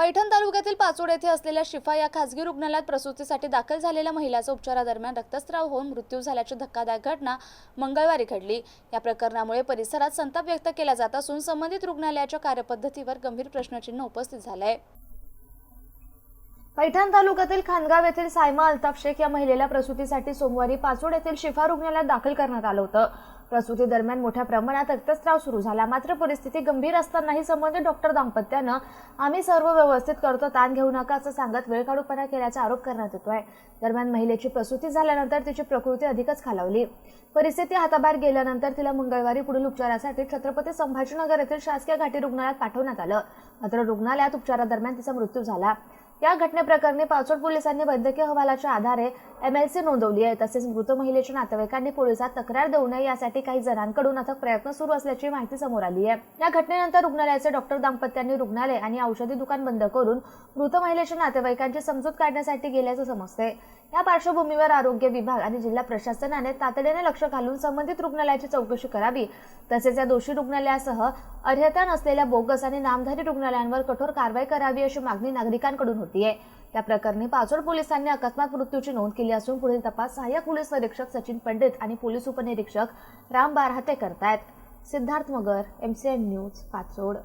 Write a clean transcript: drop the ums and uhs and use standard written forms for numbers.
पैठण तालुक्यातील पाचोड येथे असलेल्या शिफा या खासगी रुग्णालयात प्रसूतीसाठी दाखल झालेल्या महिलेचा उपचारादरम्यान रक्तस्राव होऊन मृत्यू झाल्याची धक्कादायक घटना मंगळवारी घडली। या प्रकरणामुळे परिसरात संताप व्यक्त केला जात असून संबंधित रुग्णालयाच्या कार्यपद्धतीवर गंभीर प्रश्नचिन्ह उपस्थित झाले आहे। पैठण तालुक्यातील खानगाव येथील सायमा अल्ताफ शेख या महिलेला प्रसूतीसाठी सोमवारी पाचोड येथील शिफा रुग्णालयात दाखल करण्यात आलं होतं। प्रसूती दरम्यान मोठ्या प्रमाणात रक्तस्राव सुरू झाला, मात्र परिस्थिती गंभीर असतानाही संबंधित डॉक्टर दाम्पत्यानं आम्ही सर्व व्यवस्थित करतो, ताण घेऊ नका असं सांगत वेळकाढूपणा केल्याचा आरोप करण्यात येतोय। दरम्यान महिलेची प्रसूती झाल्यानंतर तिची प्रकृती अधिकच खालावली। परिस्थिती हाताबाहेर गेल्यानंतर तिला मंगळवारी पुढील उपचारासाठी छत्रपती संभाजीनगर येथील शासकीय घाटी रुग्णालयात पाठवण्यात आलं, मात्र रुग्णालयात उपचारादरम्यान तिचा मृत्यू झाला। या घटनेप्रकरणी पाचोड पोलिसांनी वैद्यकीय अहवालाच्या आधारे MLC नोंदवली आहे। तसेच मृत महिलेच्या नातेवाईकांनी पोलिसात तक्रार देऊ नये यासाठी काही जणांकडून अथक प्रयत्न सुरू असल्याची माहिती समोर आली आहे। या घटनेनंतर रुग्णालयाचे डॉक्टर दाम्पत्यांनी रुग्णालय आणि औषधी दुकान बंद करून मृत महिलेच्या नातेवाईकांची समजूत काढण्यासाठी गेल्याचे समजते। या पार्श्वभूमीवर आरोग्य विभाग आणि जिल्हा प्रशासनाने तातडीने लक्ष घालून संबंधित रुग्णालयाची चौकशी करावी, तसेच या दोषी रुग्णालयासह अर्हता नसलेल्या बोगस आणि नामधारी रुग्णालयांवर कठोर कारवाई करावी अशी मागणी नागरिकांकडून होतीये। या प्रकरणी पाचोड पोलिसांनी अकस्मात मृत्यूची नोंद केली असून पुढील तपास सहाय्यक पोलीस निरीक्षक सचिन पंडित आणि पोलीस उपनिरीक्षक राम बारहाते करतायत। सिद्धार्थ मगर, MCN न्यूज, पाचोड।